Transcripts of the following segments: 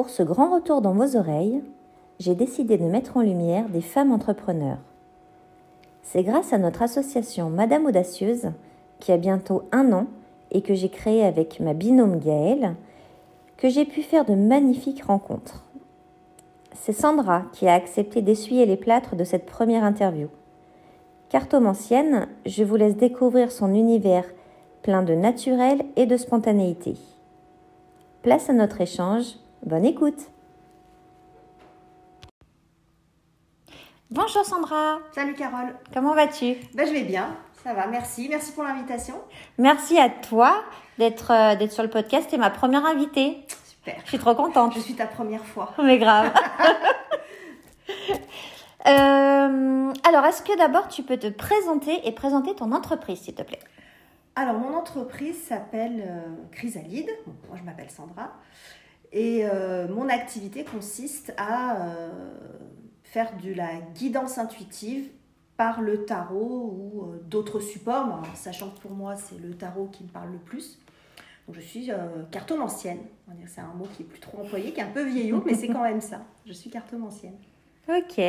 Pour ce grand retour dans vos oreilles, j'ai décidé de mettre en lumière des femmes entrepreneurs. C'est grâce à notre association Madame Audacieuse, qui a bientôt 1 an et que j'ai créée avec ma binôme Gaëlle, que j'ai pu faire de magnifiques rencontres. C'est Sandra qui a accepté d'essuyer les plâtres de cette première interview. Cartomancienne, je vous laisse découvrir son univers plein de naturel et de spontanéité. Place à notre échange, bonne écoute. Bonjour Sandra. Salut Carole. Comment vas-tu ? Je vais bien, ça va, merci. Merci pour l'invitation. Merci à toi d'être sur le podcast. T'es ma première invitée. Super. Je suis trop contente. Je suis ta première fois. Mais grave. Alors, est-ce que d'abord tu peux te présenter et présenter ton entreprise, s'il te plaît ? Alors, mon entreprise s'appelle Chrysalide. Bon, moi, je m'appelle Sandra. Et mon activité consiste à faire de la guidance intuitive par le tarot ou d'autres supports. Alors, sachant que pour moi, c'est le tarot qui me parle le plus. Donc, je suis cartomancienne. On va dire que c'est un mot qui est plus trop employé, qui est un peu vieillot, mais c'est quand même ça. Je suis cartomancienne. Ok.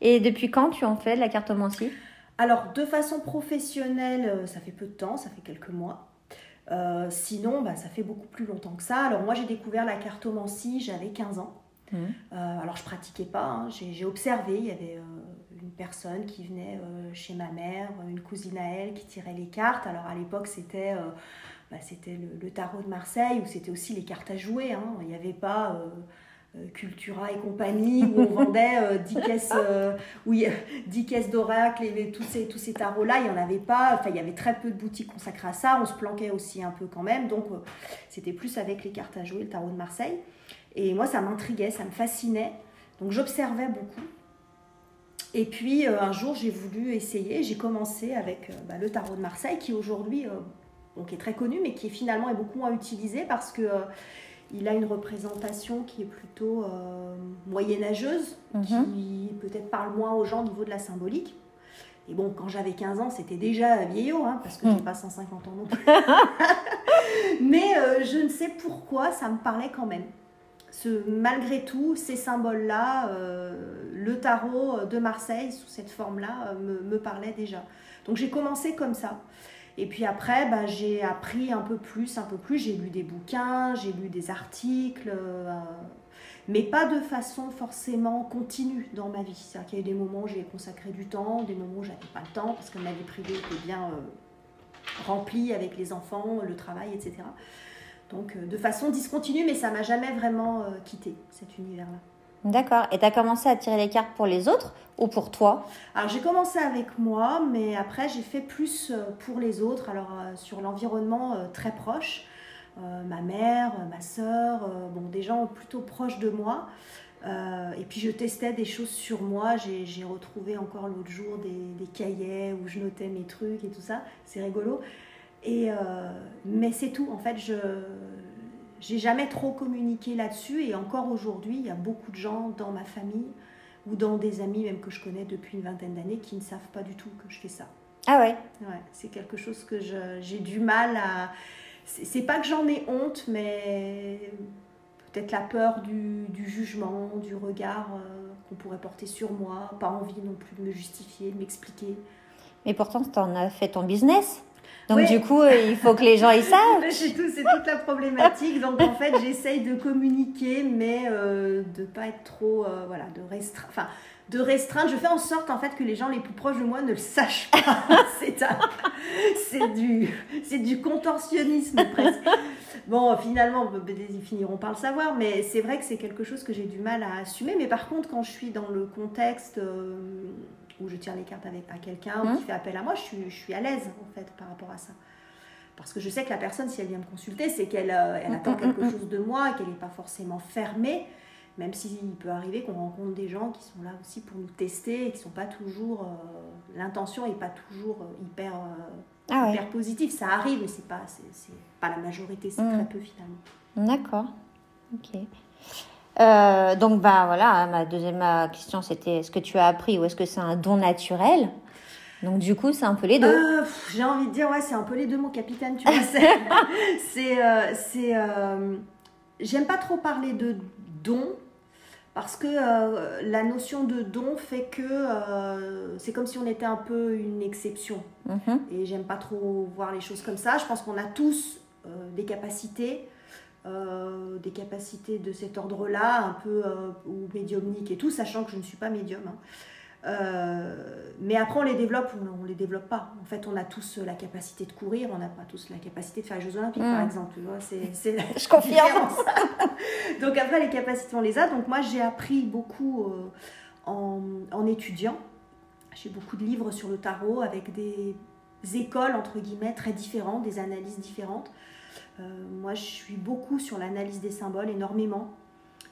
Et depuis quand tu en fais de la cartomancie ? Alors, de façon professionnelle, ça fait peu de temps, ça fait quelques mois. Sinon, ça fait beaucoup plus longtemps que ça. Alors, moi, j'ai découvert la cartomancie, j'avais 15 ans. Alors, je pratiquais pas, hein. J'ai observé, il y avait une personne qui venait chez ma mère, une cousine à elle, qui tirait les cartes. Alors, à l'époque, c'était le tarot de Marseille, ou c'était aussi les cartes à jouer, hein. Il n'y avait pas... Cultura et compagnie, où on vendait 10 caisses d'oracle et tous ces tarots-là, il n'y en avait pas. Enfin, il y avait très peu de boutiques consacrées à ça. On se planquait aussi un peu quand même. Donc, c'était plus avec les cartes à jouer, le tarot de Marseille. Et moi, ça m'intriguait, ça me fascinait. Donc, j'observais beaucoup. Et puis, un jour, j'ai voulu essayer. J'ai commencé avec le tarot de Marseille, qui aujourd'hui qui est très connu, mais qui finalement est beaucoup moins utilisé parce que... il a une représentation qui est plutôt moyenâgeuse, qui peut-être parle moins aux gens au niveau de la symbolique. Et bon, quand j'avais 15 ans, c'était déjà vieillot, hein, parce que je n'ai pas 150 ans non plus. Mais je ne sais pourquoi, ça me parlait quand même. Malgré tout, ces symboles-là, le tarot de Marseille, sous cette forme-là, me parlait déjà. Donc j'ai commencé comme ça. Et puis après, j'ai appris un peu plus. J'ai lu des bouquins, j'ai lu des articles, mais pas de façon forcément continue dans ma vie. C'est-à-dire qu'il y a eu des moments où j'ai consacré du temps, des moments où je n'avais pas le temps, parce que ma vie privée était bien remplie avec les enfants, le travail, etc. Donc de façon discontinue, mais ça ne m'a jamais vraiment quitté cet univers-là. D'accord. Et tu as commencé à tirer les cartes pour les autres ou pour toi ? Alors, j'ai commencé avec moi, mais après, j'ai fait plus pour les autres. Alors, sur l'environnement très proche, ma mère, ma sœur, des gens plutôt proches de moi. Et puis, je testais des choses sur moi. J'ai retrouvé encore l'autre jour des cahiers où je notais mes trucs et tout ça. C'est rigolo. Mais c'est tout. En fait, j'ai jamais trop communiqué là-dessus, et encore aujourd'hui, il y a beaucoup de gens dans ma famille ou dans des amis même que je connais depuis une vingtaine d'années qui ne savent pas du tout que je fais ça. Ah ouais ? Ouais, c'est quelque chose que j'ai du mal à... C'est pas que j'en ai honte, mais peut-être la peur du jugement, du regard qu'on pourrait porter sur moi, pas envie non plus de me justifier, de m'expliquer. Mais pourtant, tu en as fait ton business. Donc oui. Du coup, il faut que les gens y savent. C'est toute la problématique. Donc en fait, j'essaye de communiquer, mais de pas être trop, de restreindre. Je fais en sorte en fait que les gens les plus proches de moi ne le sachent pas. c'est du contorsionnisme presque. Bon, finalement, ils finiront par le savoir, mais c'est vrai que c'est quelque chose que j'ai du mal à assumer. Mais par contre, quand je suis dans le contexte où je tire les cartes à quelqu'un qui fait appel à moi, je suis à l'aise en fait par rapport à ça. Parce que je sais que la personne, si elle vient me consulter, c'est qu'elle attend quelque chose de moi, qu'elle n'est pas forcément fermée, même s'il peut arriver qu'on rencontre des gens qui sont là aussi pour nous tester et qui ne sont pas toujours... l'intention n'est pas toujours hyper positive. Ça arrive, mais c'est pas la majorité, c'est très peu finalement. D'accord, ok. Donc voilà, ma question c'était est-ce que tu as appris ou est-ce que c'est un don naturel ? Donc du coup c'est un peu les deux. J'ai envie de dire ouais, c'est un peu les deux, mon capitaine, tu vois. j'aime pas trop parler de don, parce que la notion de don fait que c'est comme si on était un peu une exception. Et j'aime pas trop voir les choses comme ça. Je pense qu'on a tous des capacités de cet ordre-là, un peu ou médiumnique et tout, sachant que je ne suis pas médium. Mais après, on les développe ou on les développe pas. En fait, on a tous la capacité de courir, on n'a pas tous la capacité de faire les Jeux Olympiques, par exemple. Tu vois, c'est la Je confirme. différence. Donc après, les capacités, on les a. Donc moi, j'ai appris beaucoup en étudiant. J'ai beaucoup de livres sur le tarot avec des écoles, entre guillemets, très différentes, des analyses différentes. Moi, je suis beaucoup sur l'analyse des symboles, énormément.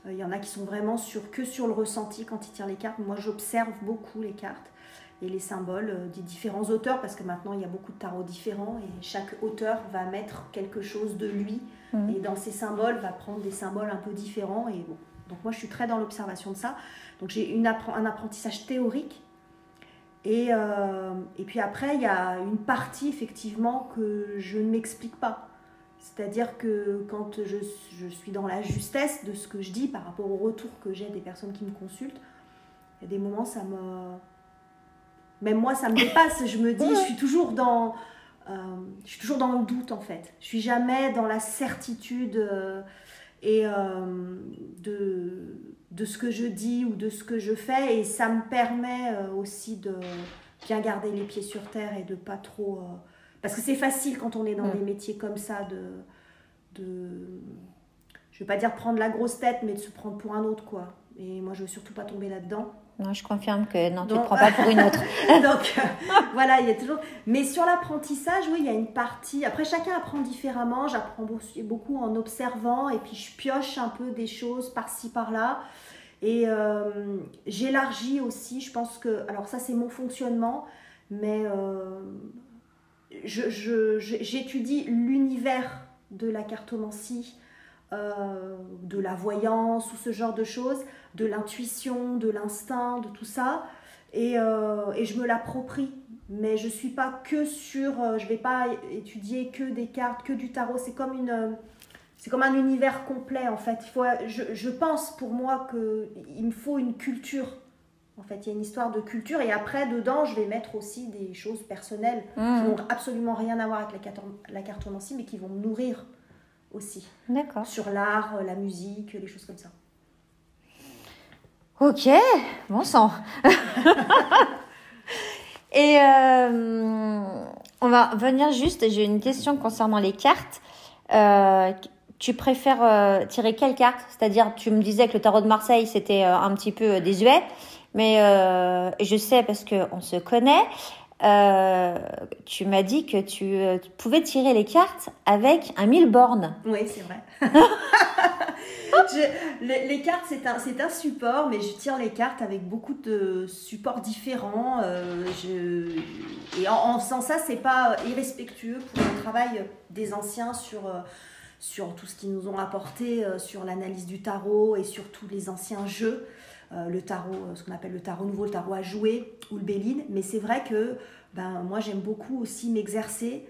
Il y en a qui sont vraiment que sur le ressenti quand ils tirent les cartes. Moi, j'observe beaucoup les cartes et les symboles des différents auteurs, parce que maintenant, il y a beaucoup de tarots différents et chaque auteur va mettre quelque chose de lui. Et dans ses symboles, va prendre des symboles un peu différents. Et bon. Donc moi, je suis très dans l'observation de ça. Donc j'ai un apprentissage théorique. Et puis après, il y a une partie, effectivement, que je ne m'explique pas. C'est-à-dire que quand je suis dans la justesse de ce que je dis par rapport au retour que j'ai des personnes qui me consultent, il y a des moments, même moi, ça me dépasse. Je me dis, je suis toujours dans le doute, en fait. Je suis jamais dans la certitude de ce que je dis ou de ce que je fais. Et ça me permet aussi de bien garder les pieds sur terre et de pas trop... Parce que c'est facile quand on est dans des métiers comme ça je vais pas dire prendre la grosse tête, mais de se prendre pour un autre, quoi. Et moi, je veux surtout pas tomber là-dedans. Non, je confirme que non, tu ne te prends pas pour une autre. Donc, voilà, il y a toujours... Mais sur l'apprentissage, oui, il y a une partie... Après, chacun apprend différemment. J'apprends beaucoup en observant et puis je pioche un peu des choses par-ci, par-là. Et j'élargis aussi, je pense que... Alors ça, c'est mon fonctionnement, mais... j'étudie l'univers de la cartomancie, de la voyance ou ce genre de choses, de l'intuition, de l'instinct, de tout ça, et je me l'approprie. Mais je suis pas que je vais pas étudier que des cartes, que du tarot. C'est comme un univers complet, en fait. Je pense pour moi qu'il me faut une culture. En fait, il y a une histoire de culture et après, dedans, je vais mettre aussi des choses personnelles qui n'ont absolument rien à voir avec la cartomancie, mais qui vont me nourrir aussi. D'accord. Sur l'art, la musique, les choses comme ça. Ok, bon sang. Et on va venir juste, j'ai une question concernant les cartes. Tu préfères tirer quelle carte ? C'est-à-dire, tu me disais que le tarot de Marseille, c'était un petit peu désuet. Mais je sais, parce qu'on se connaît, tu m'as dit que tu pouvais tirer les cartes avec un mille-bornes. Oui, c'est vrai. Les cartes, c'est un support, mais je tire les cartes avec beaucoup de supports différents. Et en faisant ça, c'est pas irrespectueux pour le travail des anciens sur tout ce qu'ils nous ont apporté, sur l'analyse du tarot et sur tous les anciens jeux. Le tarot, ce qu'on appelle le tarot nouveau, le tarot à jouer ou le Béline. Mais c'est vrai que moi, j'aime beaucoup aussi m'exercer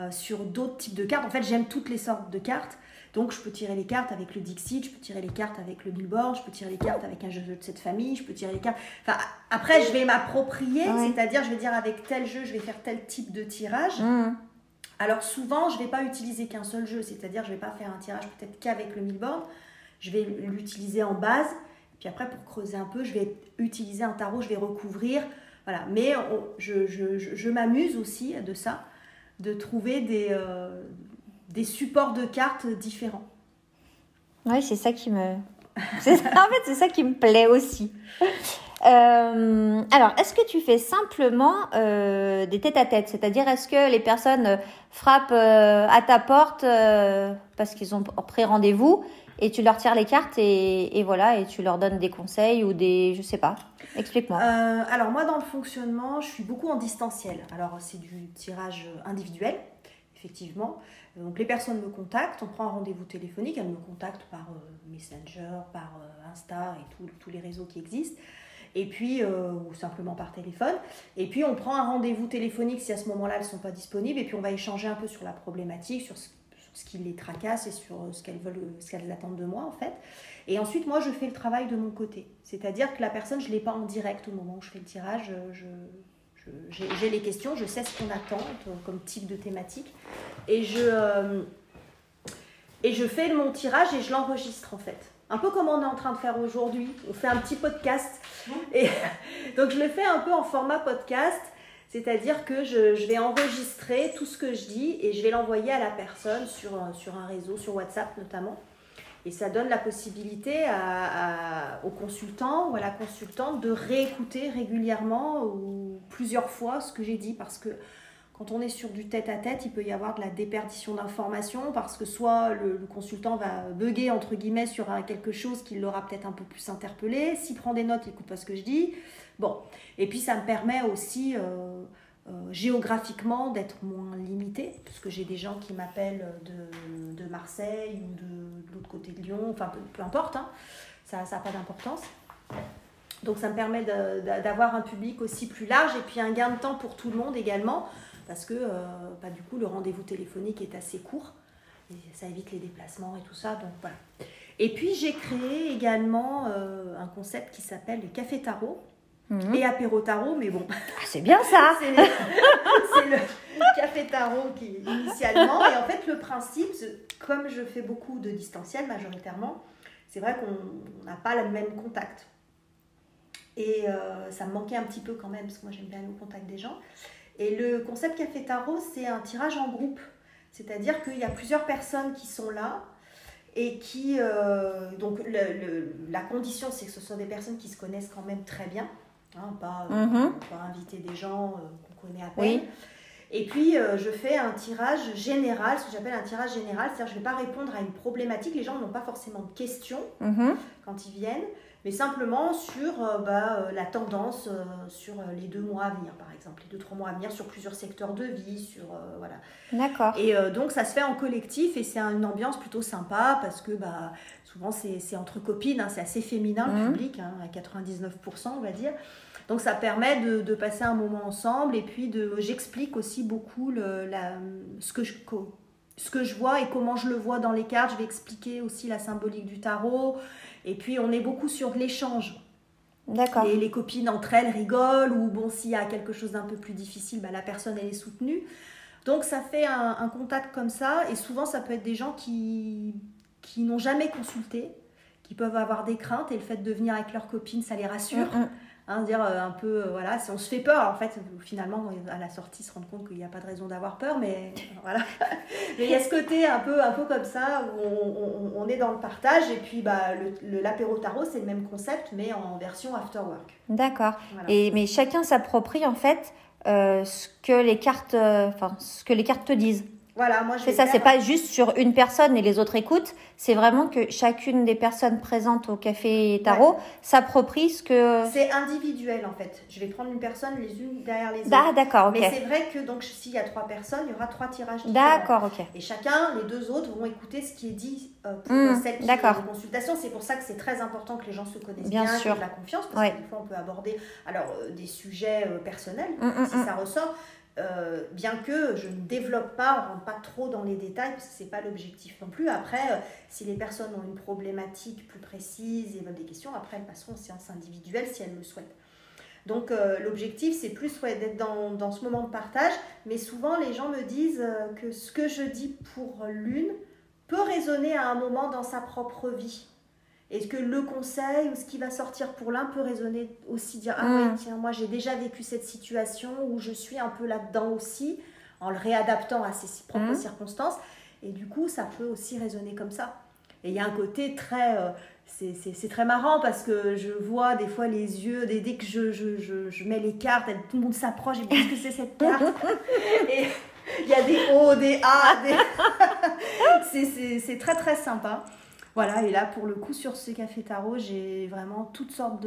sur d'autres types de cartes. En fait, j'aime toutes les sortes de cartes. Donc, je peux tirer les cartes avec le Dixit, je peux tirer les cartes avec le billboard, je peux tirer les cartes avec un jeu de cette famille, je peux tirer les cartes... Enfin, après, je vais m'approprier, c'est-à-dire, je vais dire avec tel jeu, je vais faire tel type de tirage. Alors, souvent, je ne vais pas utiliser qu'un seul jeu, c'est-à-dire, je ne vais pas faire un tirage peut-être qu'avec le billboard. Je vais l'utiliser en base. Puis après, pour creuser un peu, je vais utiliser un tarot, je vais recouvrir. Voilà. Mais je m'amuse aussi de ça, de trouver des supports de cartes différents. Oui, c'est ça qui me... En fait, c'est ça qui me plaît aussi. Alors, est-ce que tu fais simplement des tête-à-tête ? C'est-à-dire, est-ce que les personnes frappent à ta porte parce qu'ils ont pris rendez-vous et tu leur tires les cartes et voilà, et tu leur donnes des conseils ou je sais pas. Explique-moi. Alors moi, dans le fonctionnement, je suis beaucoup en distanciel. Alors c'est du tirage individuel, effectivement. Donc les personnes me contactent, on prend un rendez-vous téléphonique, elles me contactent par Messenger, par Insta et tous les réseaux qui existent. Et puis, ou simplement par téléphone. Et puis on prend un rendez-vous téléphonique si à ce moment-là elles ne sont pas disponibles. Et puis on va échanger un peu sur la problématique, sur ce qui les tracasse et sur ce qu'elles attendent de moi en fait. Et ensuite, moi, je fais le travail de mon côté. C'est-à-dire que la personne, je ne l'ai pas en direct au moment où je fais le tirage. J'ai les questions, je sais ce qu'on attend comme type de thématique. Et je fais mon tirage et je l'enregistre en fait. Un peu comme on est en train de faire aujourd'hui. On fait un petit podcast. Et donc, je le fais un peu en format podcast. C'est-à-dire que je vais enregistrer tout ce que je dis et je vais l'envoyer à la personne sur un réseau, sur WhatsApp notamment. Et ça donne la possibilité au consultant ou à la consultante de réécouter régulièrement ou plusieurs fois ce que j'ai dit. Parce que quand on est sur du tête-à-tête, il peut y avoir de la déperdition d'informations parce que soit le consultant va bugger entre guillemets sur quelque chose qui l'aura peut-être un peu plus interpellé. S'il prend des notes, il n'écoute pas ce que je dis. Bon, et puis ça me permet aussi géographiquement d'être moins limitée, parce que j'ai des gens qui m'appellent de Marseille ou de l'autre côté de Lyon, enfin peu importe, hein, ça n'a pas d'importance. Donc ça me permet d'avoir un public aussi plus large et puis un gain de temps pour tout le monde également, parce que du coup le rendez-vous téléphonique est assez court, et ça évite les déplacements et tout ça, donc voilà. Et puis j'ai créé également un concept qui s'appelle le café tarot. Et apéro tarot, mais bon. Ah, c'est bien ça. C'est le café tarot qui initialement. Et en fait, le principe, comme je fais beaucoup de distanciel majoritairement, c'est vrai qu'on n'a pas le même contact. Et ça me manquait un petit peu quand même, parce que moi j'aime bien aller au contact des gens. Et le concept café tarot, c'est un tirage en groupe. C'est-à-dire qu'il y a plusieurs personnes qui sont là. Et qui, donc la condition, c'est que ce sont des personnes qui se connaissent quand même très bien. Hein, pas inviter des gens qu'on connaît à peine. Oui. Et puis je fais un tirage général, ce que j'appelle un tirage général, c'est-à-dire que je ne vais pas répondre à une problématique, les gens n'ont pas forcément de questions quand ils viennent, mais simplement sur la tendance sur les 2 mois à venir, par exemple, les 2-3 mois à venir, sur plusieurs secteurs de vie, sur voilà. D'accord. Et donc ça se fait en collectif et c'est une ambiance plutôt sympa parce que souvent c'est entre copines, hein, c'est assez féminin le public, hein, à 99% on va dire. Donc ça permet de passer un moment ensemble et puis j'explique aussi beaucoup ce que je vois et comment je le vois dans les cartes. Je vais expliquer aussi la symbolique du tarot. Et puis, on est beaucoup sur de l'échange. D'accord. Et les copines entre elles rigolent ou bon, s'il y a quelque chose d'un peu plus difficile, la personne, elle est soutenue. Donc, ça fait un contact comme ça. Et souvent, ça peut être des gens qui n'ont jamais consulté, qui peuvent avoir des craintes. Et le fait de venir avec leurs copines, ça les rassure. Hein, dire un peu, voilà, si on se fait peur, en fait, finalement, à la sortie, se rendre compte qu'il n'y a pas de raison d'avoir peur, mais voilà. Mais il y a ce côté un peu comme ça, où on est dans le partage, et puis l'apéro tarot, c'est le même concept, mais en version after work. D'accord. Voilà. Mais chacun s'approprie, en fait, ce que les cartes te disent. Voilà, moi c'est ça, c'est pas juste sur une personne et les autres écoutent, c'est vraiment que chacune des personnes présentes au café tarot s'approprie ce que... C'est individuel en fait, je vais prendre une personne les unes derrière les autres. Ah d'accord, ok. Mais c'est vrai que donc s'il y a 3 personnes, il y aura 3 tirages différents. D'accord, ok. Et chacun, les 2 autres vont écouter ce qui est dit pour celle qui est en consultation. C'est pour ça que c'est très important que les gens se connaissent bien sûr. Qu'il y ait de la confiance, parce que des fois on peut aborder des sujets personnels, si ça ressort. Bien que je ne développe pas, on rentre pas trop dans les détails parce que c'est pas l'objectif non plus. Après, si les personnes ont une problématique plus précise et veulent des questions, après elles passeront en séance individuelle si elles le souhaitent. Donc l'objectif c'est plus d'être dans ce moment de partage, mais souvent les gens me disent que ce que je dis pour l'une peut résonner à un moment dans sa propre vie. Est-ce que le conseil ou ce qui va sortir pour l'un peut résonner aussi, dire ah oui tiens moi j'ai déjà vécu cette situation où je suis un peu là-dedans aussi, en le réadaptant à ses propres circonstances, et du coup ça peut aussi résonner comme ça. Et il y a un côté très c'est très marrant parce que je vois des fois les yeux dès que je mets les cartes, tout le monde s'approche et me dit que c'est cette carte et il y a des O, des A, c'est très très sympa. Voilà, et là, pour le coup, sur ce café tarot, j'ai vraiment toutes sortes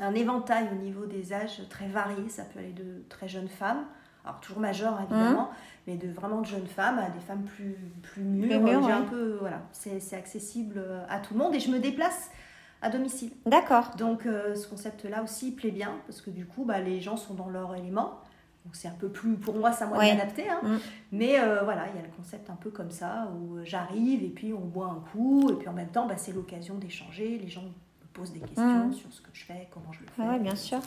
un éventail au niveau des âges très variés. Ça peut aller de très jeunes femmes, alors toujours majeures évidemment, mais vraiment de jeunes femmes à des femmes plus mûres. J'ai un peu, voilà, c'est accessible à tout le monde et je me déplace à domicile. D'accord. Donc, ce concept-là aussi plaît bien parce que du coup, les gens sont dans leur élément. Donc c'est un peu plus, pour moi, ça m'a adapté. Hein. Mais voilà, il y a le concept un peu comme ça, où j'arrive et puis on boit un coup. Et puis en même temps, c'est l'occasion d'échanger. Les gens me posent des questions sur ce que je fais, comment je le fais. Oui, bien sûr.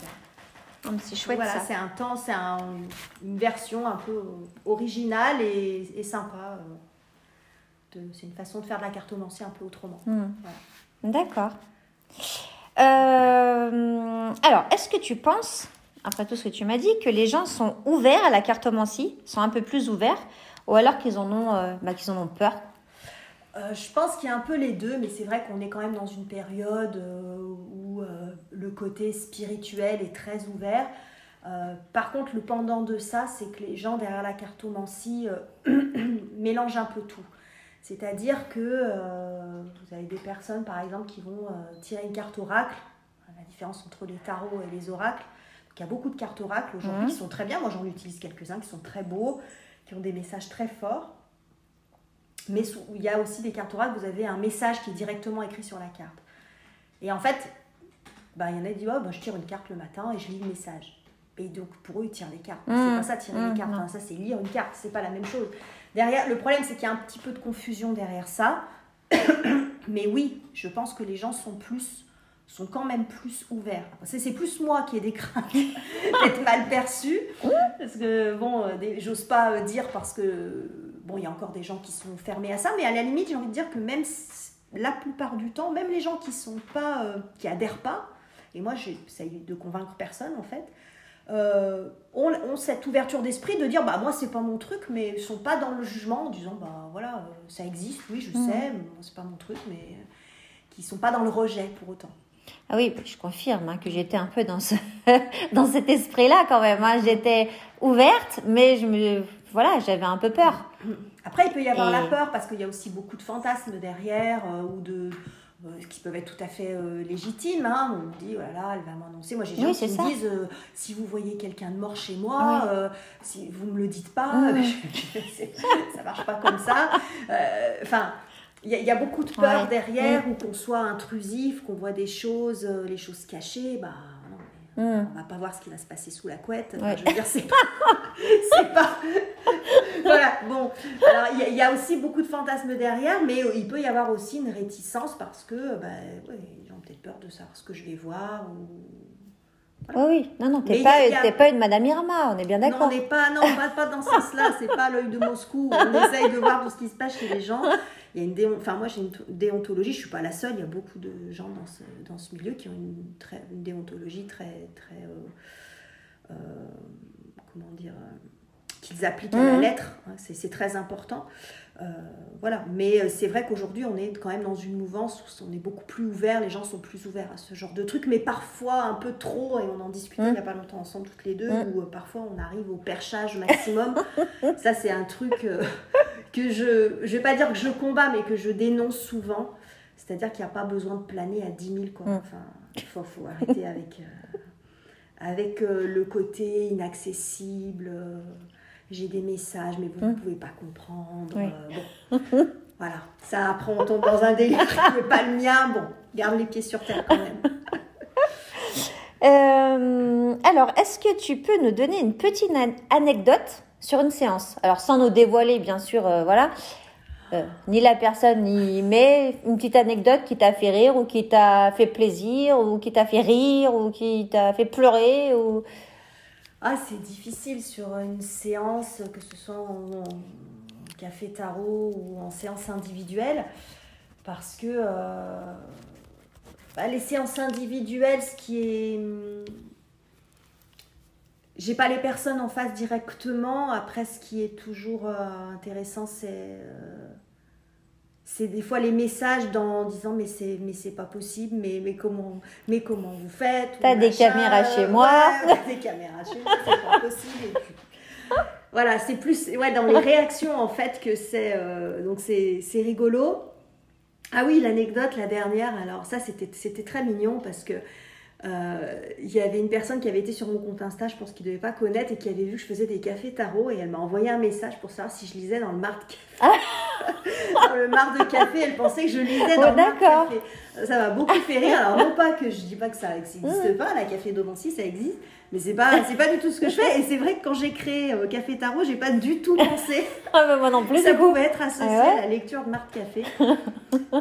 C'est chouette. Voilà, ça. c'est une version un peu originale et sympa. C'est une façon de faire de la cartomancie un peu autrement. Voilà. D'accord. Alors, est-ce que tu penses, après tout ce que tu m'as dit, que les gens sont ouverts à la cartomancie, sont un peu plus ouverts, ou alors qu'ils en ont peur? Je pense qu'il y a un peu les deux, mais c'est vrai qu'on est quand même dans une période où le côté spirituel est très ouvert. Par contre, le pendant de ça, c'est que les gens derrière la cartomancie mélangent un peu tout. C'est-à-dire que vous avez des personnes, par exemple, qui vont tirer une carte oracle. La différence entre les tarots et les oracles. Donc, il y a beaucoup de cartes oracles aujourd'hui qui sont très bien. Moi, j'en utilise quelques-uns qui sont très beaux, qui ont des messages très forts. Mais il y a aussi des cartes oracles, vous avez un message qui est directement écrit sur la carte. Et en fait, il y en a qui disent je tire une carte le matin et je lis le message. Et donc pour eux, ils tirent les cartes. C'est pas ça, tirer les cartes. Ça, c'est lire une carte, c'est pas la même chose. Derrière, le problème, c'est qu'il y a un petit peu de confusion derrière ça. Mais oui, je pense que les gens sont quand même plus ouverts. C'est plus moi qui ai des craintes d'être mal perçue. Parce que, j'ose pas dire parce que, il y a encore des gens qui sont fermés à ça. Mais à la limite, j'ai envie de dire que même la plupart du temps, même les gens qui sont pas, qui adhèrent pas, et moi, j'essaye de convaincre personne, en fait, ont cette ouverture d'esprit de dire moi c'est pas mon truc, mais ils sont pas dans le jugement en disant voilà, ça existe, oui je sais, c'est pas mon truc, mais qui sont pas dans le rejet pour autant. Ah oui, je confirme que j'étais un peu dans cet esprit-là quand même. J'étais ouverte, mais j'avais un peu peur. Après, il peut y avoir la peur parce qu'il y a aussi beaucoup de fantasmes derrière qui peuvent être tout à fait légitimes. On me dit, oh là là, elle va m'annoncer. Moi, j'ai des gens qui me disent, si vous voyez quelqu'un de mort chez moi, si vous ne me le dites pas, ça marche pas comme ça. Il y a beaucoup de peur derrière, ou qu'on soit intrusif, qu'on voit des choses, les choses cachées. On va pas voir ce qui va se passer sous la couette. Je veux dire, c'est pas... Voilà, bon. Alors, il y a aussi beaucoup de fantasmes derrière, mais il peut y avoir aussi une réticence parce que les gens ont peut-être peur de savoir ce que je vais voir. Voilà. Oui, non, t'es pas une Madame Irma, on est bien d'accord. Non, on n'est pas dans ce sens-là, c'est pas l'œil de Moscou. On essaye de voir tout ce qui se passe chez les gens. Il y a moi j'ai une déontologie, je ne suis pas la seule, il y a beaucoup de gens dans ce milieu qui ont une déontologie très comment dire, qu'ils appliquent à la lettre, c'est très important. Voilà. Mais c'est vrai qu'aujourd'hui on est quand même dans une mouvance où on est beaucoup plus ouvert, les gens sont plus ouverts à ce genre de trucs, mais parfois un peu trop, et on en discutait il n'y a pas longtemps ensemble toutes les deux, où parfois on arrive au perchage maximum. Ça c'est un truc que je vais pas dire que je combats, mais que je dénonce souvent, c'est-à-dire qu'il n'y a pas besoin de planer à 10 000 quoi. Enfin, il faut arrêter avec le côté inaccessible. J'ai des messages, mais vous ne pouvez pas comprendre. Voilà. Ça, après, on tombe dans un délire qui n'est pas le mien. Bon, garde les pieds sur terre quand même. Alors, est-ce que tu peux nous donner une petite anecdote sur une séance? Alors, sans nous dévoiler, bien sûr, ni la personne, mais une petite anecdote qui t'a fait rire, ou qui t'a fait plaisir, ou qui t'a fait rire, ou qui t'a fait pleurer, ou... C'est difficile sur une séance, que ce soit en café tarot ou en séance individuelle, parce que les séances individuelles, ce qui est... J'ai pas les personnes en face directement. Après, ce qui est toujours intéressant, c'est des fois les messages en disant mais c'est pas possible, mais comment vous faites, t'as des caméras chez moi, des caméras chez moi, c'est pas possible. Et puis, voilà, c'est plus dans les réactions en fait que c'est donc c'est rigolo. Ah oui, l'anecdote la dernière, alors ça c'était très mignon parce que Il y avait une personne qui avait été sur mon compte Insta, je pense qu'il ne devait pas connaître, et qui avait vu que je faisais des cafés tarot, et elle m'a envoyé un message pour savoir si je lisais dans le marc de café. Dans le marc de café, elle pensait que je lisais dans le marc de café. Ça m'a beaucoup fait rire. Alors non pas que je dis pas que ça n'existe pas, la café d'Aubancy ça existe, mais c'est pas du tout ce que je fais. Et c'est vrai que quand j'ai créé Café Tarot, j'ai pas du tout pensé moi non plus, ça pouvait être associé à la lecture de marc de café.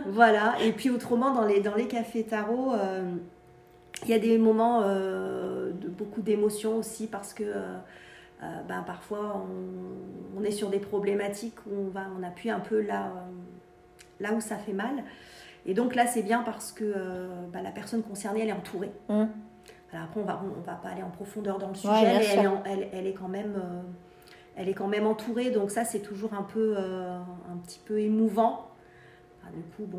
Voilà. Et puis autrement dans les cafés tarot, il y a des moments de beaucoup d'émotions aussi, parce que parfois on est sur des problématiques où on appuie un peu là où ça fait mal. Et donc là c'est bien parce que la personne concernée elle est entourée. Alors après on va pas aller en profondeur dans le sujet, mais elle est quand même entourée, donc ça c'est toujours un petit peu émouvant. Du coup,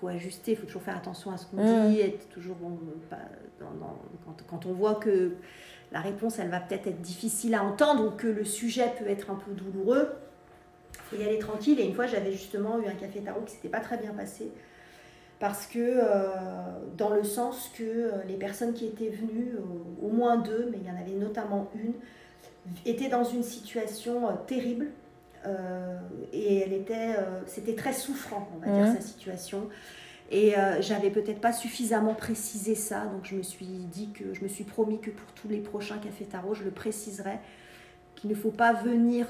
faut ajuster, il faut toujours faire attention à ce qu'on dit, être toujours quand on voit que la réponse, elle va peut-être être difficile à entendre, ou que le sujet peut être un peu douloureux, il faut y aller tranquille. Et une fois, j'avais justement eu un café tarot qui s'était pas très bien passé, parce que dans le sens que les personnes qui étaient venues, au moins 2, mais il y en avait notamment une, étaient dans une situation terrible. Et c'était très souffrant, on va dire, sa situation. Et j'avais peut-être pas suffisamment précisé ça, donc je me suis promis que pour tous les prochains cafés tarot, je le préciserai, qu'il ne faut pas venir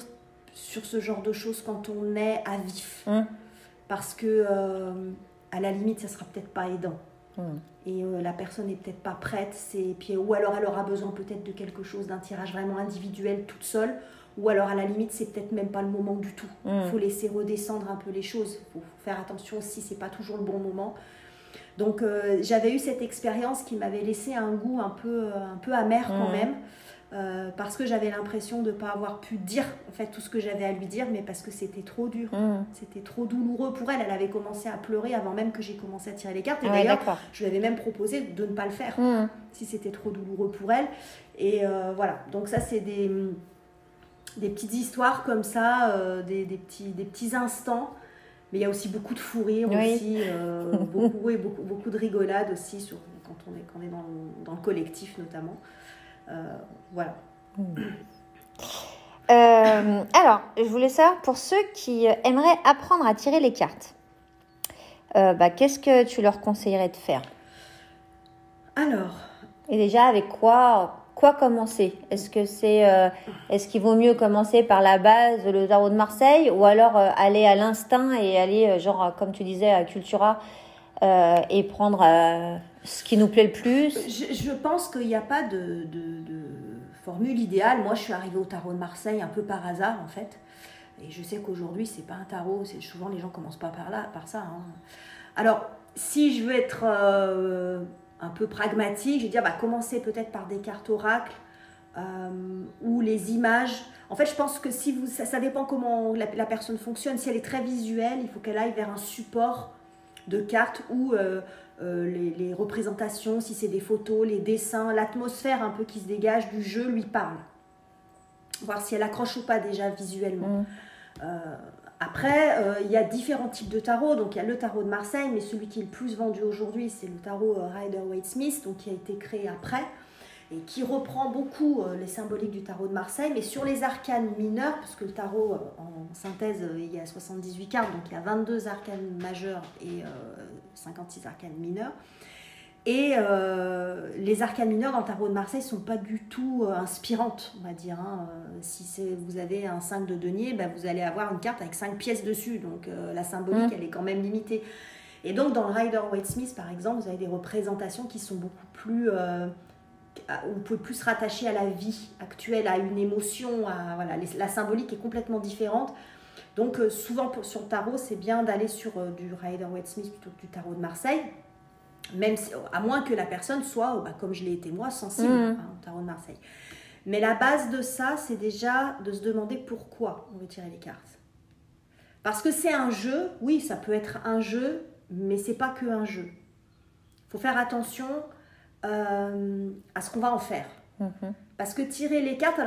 sur ce genre de choses quand on est à vif, parce que à la limite, ça sera peut-être pas aidant. Et la personne n'est peut-être pas prête, ou alors elle aura besoin peut-être de quelque chose, d'un tirage vraiment individuel toute seule, ou alors à la limite c'est peut-être même pas le moment du tout. Il faut laisser redescendre un peu les choses, il faut faire attention aussi, c'est pas toujours le bon moment. Donc j'avais eu cette expérience qui m'avait laissé un goût un peu amer quand même, parce que j'avais l'impression de ne pas avoir pu dire en fait tout ce que j'avais à lui dire, mais parce que c'était trop dur, c'était trop douloureux pour elle. Elle avait commencé à pleurer avant même que j'ai commencé à tirer les cartes, et d'ailleurs je lui avais même proposé de ne pas le faire si c'était trop douloureux pour elle. Et voilà, donc ça c'est des petites histoires comme ça, des petits instants, mais il y a aussi beaucoup de fou rire aussi, beaucoup de rigolade aussi, quand on est dans le collectif notamment. Voilà. Alors, je voulais savoir, pour ceux qui aimeraient apprendre à tirer les cartes, qu'est-ce que tu leur conseillerais de faire? Alors, et déjà, avec quoi commencer? Est-ce qu'il vaut mieux commencer par la base, le tarot de Marseille, ou alors aller à l'instinct et aller, comme tu disais, à Cultura, et prendre ce qui nous plaît le plus? Je pense qu'il n'y a pas de formule idéale. Moi, je suis arrivée au tarot de Marseille un peu par hasard, en fait. Et je sais qu'aujourd'hui, c'est pas un tarot. Souvent, les gens commencent pas par ça. Alors, si je veux être un peu pragmatique, je vais dire, commencez peut-être par des cartes oracles ou les images. En fait, je pense que ça dépend comment la personne fonctionne. Si elle est très visuelle, il faut qu'elle aille vers un support de cartes où les représentations, si c'est des photos, les dessins, l'atmosphère un peu qui se dégage du jeu lui parle. Voir si elle accroche ou pas déjà visuellement. Après, il y a différents types de tarot. Donc il y a le tarot de Marseille, mais celui qui est le plus vendu aujourd'hui, c'est le tarot Rider-Waite-Smith, donc qui a été créé après et qui reprend beaucoup les symboliques du tarot de Marseille, mais sur les arcanes mineurs, parce que le tarot, en synthèse, il y a 78 cartes, donc il y a 22 arcanes majeures et 56 arcanes mineurs. Et les arcanes mineures dans le tarot de Marseille ne sont pas du tout inspirantes, on va dire. Si vous avez un 5 de denier, vous allez avoir une carte avec 5 pièces dessus, donc la symbolique, elle est quand même limitée. Et donc dans le Rider-Waite-Smith, par exemple, vous avez des représentations qui sont beaucoup plus... vous pouvez plus se rattacher à la vie actuelle, à une émotion, la symbolique est complètement différente. Donc souvent sur le tarot, c'est bien d'aller sur du Rider-Waite-Smith plutôt que du tarot de Marseille, même à moins que la personne soit, comme je l'ai été moi, sensible au tarot de Marseille. Mais la base de ça, c'est déjà de se demander pourquoi on veut tirer les cartes. Parce que c'est un jeu, oui, ça peut être un jeu, mais c'est pas que un jeu. Il faut faire attention à ce qu'on va en faire. Parce que tirer les cartes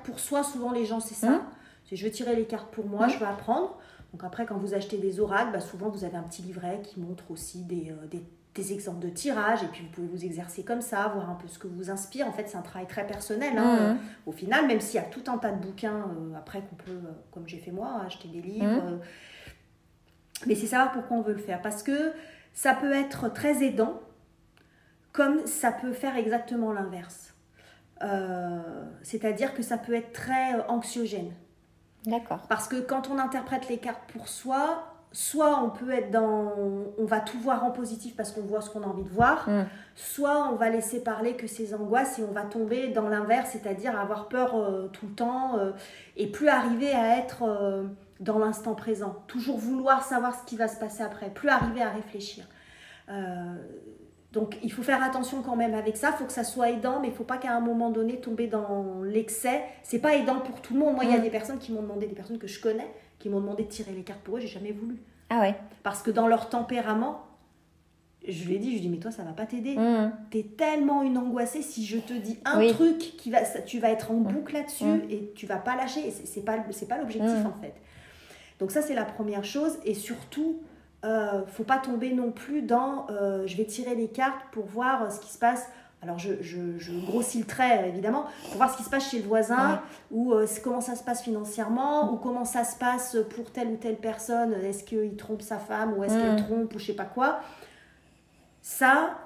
pour soi, souvent les gens, c'est ça. C'est je veux tirer les cartes pour moi, je veux apprendre. Donc après, quand vous achetez des oracles, souvent vous avez un petit livret qui montre aussi des exemples de tirage, et puis vous pouvez vous exercer comme ça, voir un peu ce que vous inspire. En fait, c'est un travail très personnel. Au final, même s'il y a tout un tas de bouquins après qu'on peut, comme j'ai fait moi, acheter des livres. Mais c'est savoir pourquoi on veut le faire. Parce que ça peut être très aidant, comme ça peut faire exactement l'inverse. C'est-à-dire que ça peut être très anxiogène. D'accord. Parce que quand on interprète les cartes pour soi, soit on peut être dans... On va tout voir en positif parce qu'on voit ce qu'on a envie de voir, soit on va laisser parler que ces angoisses et on va tomber dans l'inverse, c'est-à-dire avoir peur tout le temps et plus arriver à être dans l'instant présent. Toujours vouloir savoir ce qui va se passer après, plus arriver à réfléchir. Donc il faut faire attention quand même avec ça, il faut que ça soit aidant, mais il ne faut pas qu'à un moment donné tomber dans l'excès. C'est pas aidant pour tout le monde. Moi, il y a des personnes qui m'ont demandé, des personnes que je connais, qui m'ont demandé de tirer les cartes pour eux, j'ai jamais voulu. Ah ouais. Parce que dans leur tempérament, je lui ai dit, mais toi ça va pas t'aider. T'es tellement une angoissée, si je te dis un truc, tu vas être en boucle là-dessus et tu vas pas lâcher. Et c'est pas l'objectif en fait. Donc ça c'est la première chose, et surtout... faut pas tomber non plus dans je vais tirer les cartes pour voir ce qui se passe. Alors je grossis le trait évidemment, pour voir ce qui se passe chez le voisin, ou comment ça se passe financièrement, ou comment ça se passe pour telle ou telle personne, est-ce qu'il trompe sa femme, ou est-ce qu'elle trompe, ou je sais pas quoi. Ça,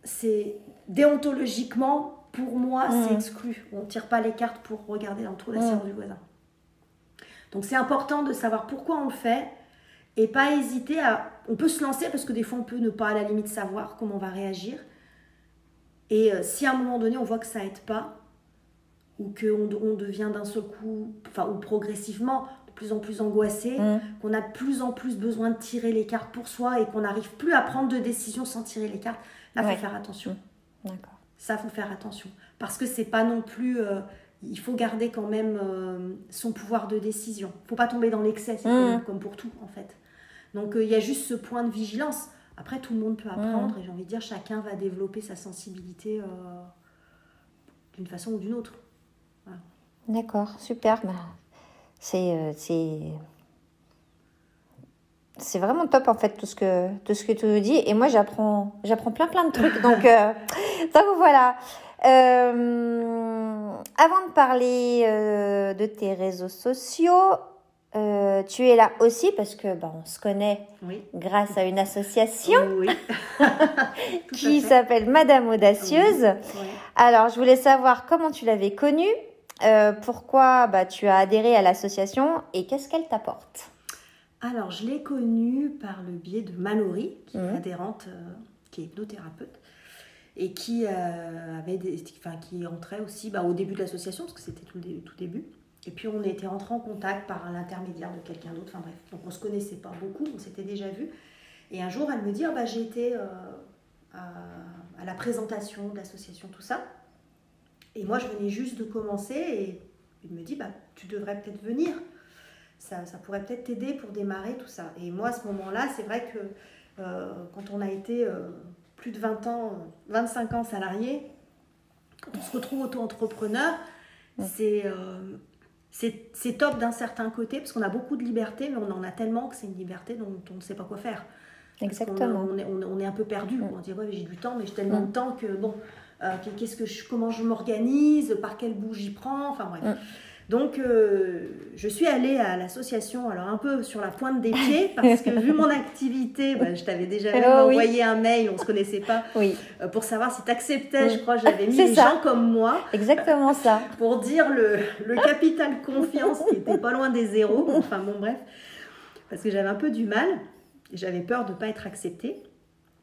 c'est déontologiquement, pour moi, c'est exclu. On tire pas les cartes pour regarder dans le trou de la serrure du voisin. Donc c'est important de savoir pourquoi on le fait, et pas hésiter à... On peut se lancer parce que des fois, on peut ne pas à la limite savoir comment on va réagir. Et si à un moment donné, on voit que ça aide pas, ou qu'on devient d'un seul coup, ou progressivement, de plus en plus angoissé, qu'on a de plus en plus besoin de tirer les cartes pour soi et qu'on n'arrive plus à prendre de décision sans tirer les cartes, là, il faut faire attention. D'accord. Ça, il faut faire attention. Parce que c'est pas non plus... il faut garder quand même son pouvoir de décision. Il ne faut pas tomber dans l'excès, c'est comme pour tout, en fait. Donc, il y a juste ce point de vigilance. Après, tout le monde peut apprendre et j'ai envie de dire, chacun va développer sa sensibilité d'une façon ou d'une autre. Voilà. D'accord, super. Bah, c'est vraiment top, en fait, tout ce que tu nous dis. Et moi, j'apprends plein de trucs. Donc voilà. Avant de parler de tes réseaux sociaux, tu es là aussi parce que on se connaît grâce à une association qui s'appelle Madame Audacieuse. Alors, je voulais savoir comment tu l'avais connue, pourquoi tu as adhéré à l'association et qu'est-ce qu'elle t'apporte. Alors, je l'ai connue par le biais de Mallory, qui est adhérente, qui est hypnothérapeute, et qui qui entrait aussi au début de l'association, parce que c'était tout début. Et puis on était rentrés en contact par l'intermédiaire de quelqu'un d'autre, enfin bref. Donc on ne se connaissait pas beaucoup, on s'était déjà vus. Et un jour, elle me dit, j'ai été à la présentation de l'association, tout ça. Et moi, je venais juste de commencer, et elle me dit, tu devrais peut-être venir. Ça pourrait peut-être t'aider pour démarrer, tout ça. Et moi, à ce moment-là, c'est vrai que quand on a été plus de 20 ans, 25 ans salariés, quand on se retrouve auto-entrepreneur, c'est top d'un certain côté, parce qu'on a beaucoup de liberté, mais on en a tellement que c'est une liberté dont on ne sait pas quoi faire. Exactement. On est un peu perdu. On dit, j'ai du temps, mais j'ai tellement de temps que, comment je m'organise, par quel bout j'y prends, enfin bref. Donc, je suis allée à l'association, alors un peu sur la pointe des pieds, parce que vu mon activité, je t'avais déjà envoyé un mail, on ne se connaissait pas, pour savoir si tu acceptais, je crois, j'avais mis des gens comme moi. Exactement ça. Pour dire le capital confiance qui était pas loin des zéros, enfin bon bref, parce que j'avais un peu du mal, et j'avais peur de ne pas être acceptée.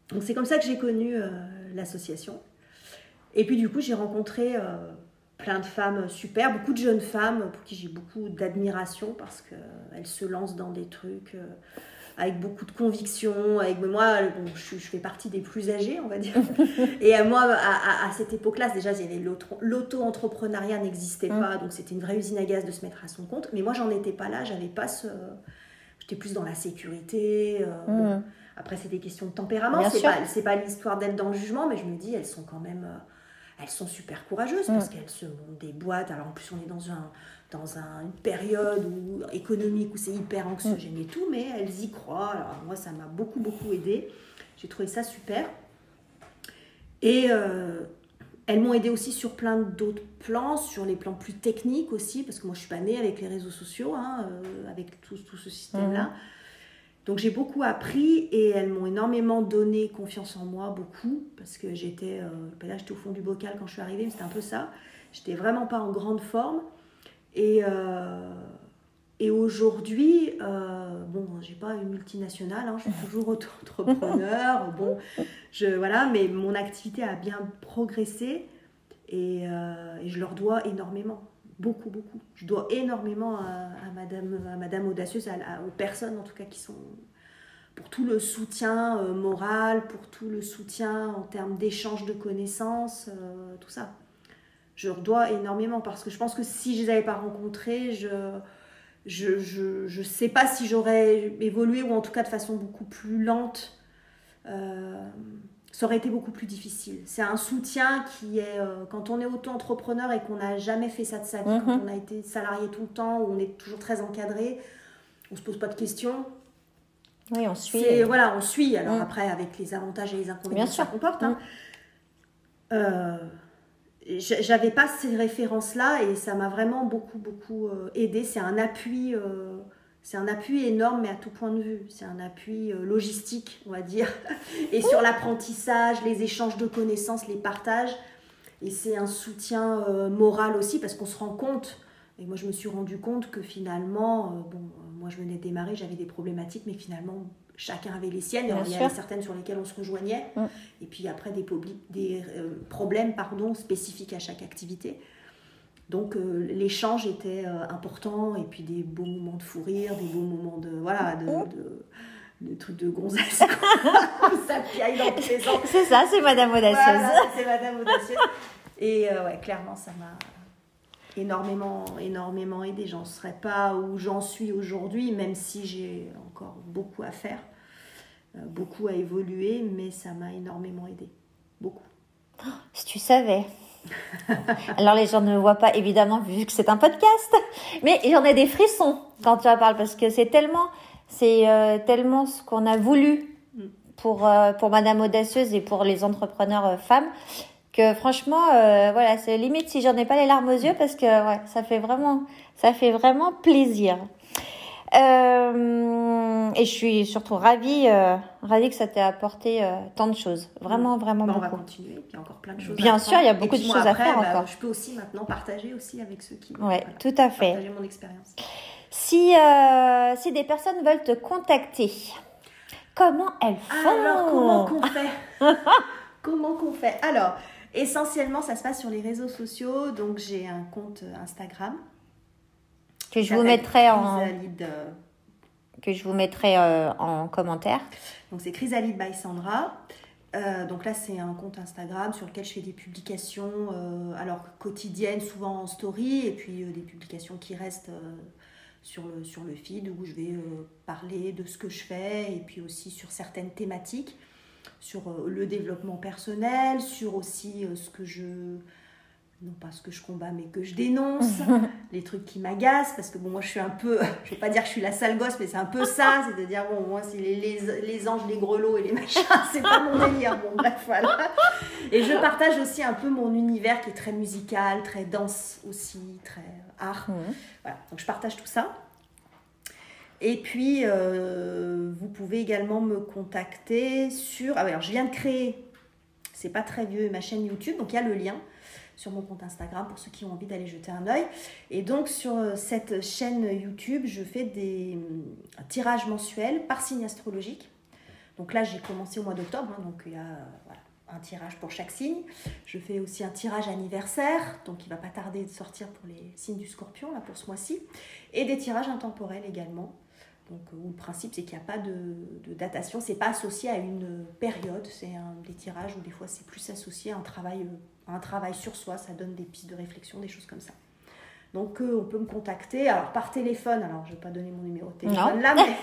Donc c'est comme ça que j'ai connu l'association. Et puis du coup, j'ai rencontré... plein de femmes super, beaucoup de jeunes femmes pour qui j'ai beaucoup d'admiration parce qu'elles se lancent dans des trucs avec beaucoup de conviction. Moi, je fais partie des plus âgées, on va dire. Et moi, à cette époque-là, déjà, l'auto-entrepreneuriat n'existait pas, donc c'était une vraie usine à gaz de se mettre à son compte. Mais moi, j'en étais pas là, j'avais pas j'étais plus dans la sécurité. Bon. Après, c'est des questions de tempérament, c'est pas l'histoire d'elles dans le jugement, mais je me dis, elles sont quand même... Elles sont super courageuses parce qu'elles se montent des boîtes. Alors en plus, on est dans une période économique où c'est hyper anxiogène et tout, mais elles y croient. Alors moi, ça m'a beaucoup, beaucoup aidée. J'ai trouvé ça super. Et elles m'ont aidée aussi sur plein d'autres plans, sur les plans plus techniques aussi, parce que moi je suis pas née avec les réseaux sociaux, avec tout ce système-là. Donc j'ai beaucoup appris et elles m'ont énormément donné confiance en moi, beaucoup, parce que j'étais au fond du bocal quand je suis arrivée, mais c'était un peu ça. J'étais vraiment pas en grande forme. Et aujourd'hui, j'ai pas une multinationale, je suis toujours auto-entrepreneur, mais mon activité a bien progressé et je leur dois énormément, beaucoup. Je dois énormément à Madame Audacieuse, aux personnes en tout cas qui sont, pour tout le soutien moral, pour tout le soutien en termes d'échange de connaissances, tout ça. Je leur dois énormément parce que je pense que si je les avais pas rencontrées, je sais pas si j'aurais évolué, ou en tout cas de façon beaucoup plus lente. Ça aurait été beaucoup plus difficile. C'est un soutien qui est, quand on est auto-entrepreneur et qu'on n'a jamais fait ça de sa vie, quand on a été salarié tout le temps, où on est toujours très encadré, on se pose pas de questions. Oui, on suit. On suit. Alors après, avec les avantages et les inconvénients que ça comporte. J'avais pas ces références-là et ça m'a vraiment beaucoup aidée. C'est un appui énorme, mais à tout point de vue. C'est un appui logistique, on va dire, et sur l'apprentissage, les échanges de connaissances, les partages. Et c'est un soutien moral aussi, parce qu'on se rend compte, et moi je me suis rendu compte que finalement, moi je venais de démarrer, j'avais des problématiques, mais finalement chacun avait les siennes. Il y avait certaines sur lesquelles on se rejoignait, et puis après des problèmes spécifiques à chaque activité. Donc l'échange était important, et puis des beaux moments de fou rire, des beaux moments de trucs de gonzesse. Ça piaille dans tous les sens. C'est ça, c'est Madame Audacieuse. Voilà, c'est Madame Audacieuse. Et clairement, ça m'a énormément aidée. J'en serais pas où j'en suis aujourd'hui, même si j'ai encore beaucoup à faire, beaucoup à évoluer, mais ça m'a énormément aidée. Beaucoup. Oh, si tu savais. Alors les gens ne voient pas évidemment vu que c'est un podcast, mais j'en ai des frissons quand tu en parles, parce que c'est tellement ce qu'on a voulu pour Madame Audacieuse et pour les entrepreneurs femmes, que franchement c'est limite si j'en ai pas les larmes aux yeux, parce que ça fait vraiment plaisir. Et je suis surtout ravie que ça t'ait apporté tant de choses. Vraiment beaucoup. On va continuer, il y a encore plein de choses Bien sûr, il y a beaucoup de choses à faire encore. Je peux aussi maintenant partager aussi avec ceux qui... tout à fait. Partager mon expérience. Si des personnes veulent te contacter, comment elles font? Alors, comment qu'on fait? Alors, essentiellement, ça se passe sur les réseaux sociaux. Donc, j'ai un compte Instagram. Que je vous mettrai en commentaire. Donc, c'est Chrysalide by Sandra. Donc là, c'est un compte Instagram sur lequel je fais des publications quotidiennes, souvent en story, et puis des publications qui restent sur le feed, où je vais parler de ce que je fais, et puis aussi sur certaines thématiques, sur le développement personnel, sur aussi non pas ce que je combats, mais que je dénonce, les trucs qui m'agacent, parce que moi je suis un peu, je vais pas dire que je suis la sale gosse, mais c'est un peu ça, c'est-à-dire moi c'est les anges, les grelots et les machins, c'est pas mon délire, voilà. Et je partage aussi un peu mon univers qui est très musical, très danse aussi, très art, voilà, donc je partage tout ça. Et puis vous pouvez également me contacter alors je viens de créer, c'est pas très vieux, ma chaîne YouTube, donc il y a le lien sur mon compte Instagram pour ceux qui ont envie d'aller jeter un œil. Et donc sur cette chaîne YouTube, je fais des tirages mensuels par signe astrologique. Donc là, j'ai commencé au mois d'octobre, donc il y a un tirage pour chaque signe. Je fais aussi un tirage anniversaire, donc il ne va pas tarder de sortir pour les signes du Scorpion, là, pour ce mois-ci. Et des tirages intemporels également. Donc, où le principe, c'est qu'il n'y a pas de datation, c'est pas associé à une période, c'est des tirages où des fois c'est plus associé à un travail sur soi, ça donne des pistes de réflexion, des choses comme ça. Donc on peut me contacter, alors par téléphone, alors je ne vais pas donner mon numéro de téléphone là, mais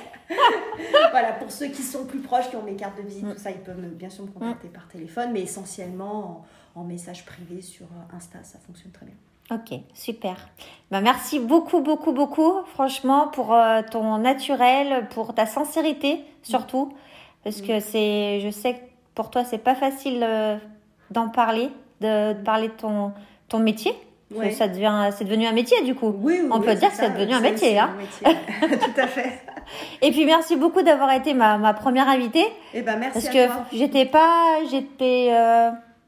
voilà, pour ceux qui sont plus proches, qui ont mes cartes de visite, tout ça, ils peuvent bien sûr me contacter par téléphone, mais essentiellement en message privé sur Insta, ça fonctionne très bien. Ok, super. Merci beaucoup, franchement, pour ton naturel, pour ta sincérité surtout. Parce que je sais que pour toi, c'est pas facile d'en parler, de parler de ton métier. Ouais. C'est devenu un métier du coup. Oui, On peut dire que c'est devenu un métier. Un métier. Tout à fait. Et puis merci beaucoup d'avoir été ma première invitée. Eh ben merci parce à que toi.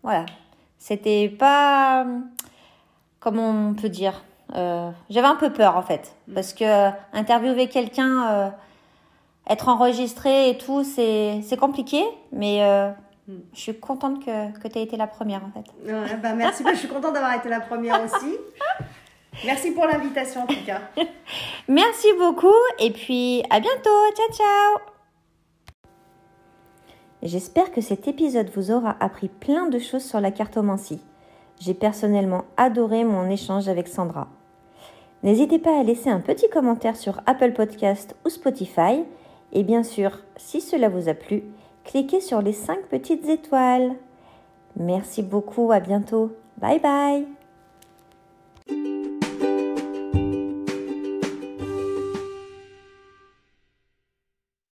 voilà, c'était pas, comment on peut dire, j'avais un peu peur en fait, parce que interviewer quelqu'un, être enregistré et tout, c'est compliqué, mais je suis contente que tu aies été la première en fait. Ouais, bah merci, je suis contente d'avoir été la première aussi. Merci pour l'invitation en tout cas. Merci beaucoup et puis à bientôt. Ciao, ciao. J'espère que cet épisode vous aura appris plein de choses sur la cartomancie. J'ai personnellement adoré mon échange avec Sandra. N'hésitez pas à laisser un petit commentaire sur Apple Podcast ou Spotify. Et bien sûr, si cela vous a plu, cliquez sur les 5 petites étoiles. Merci beaucoup, à bientôt. Bye bye.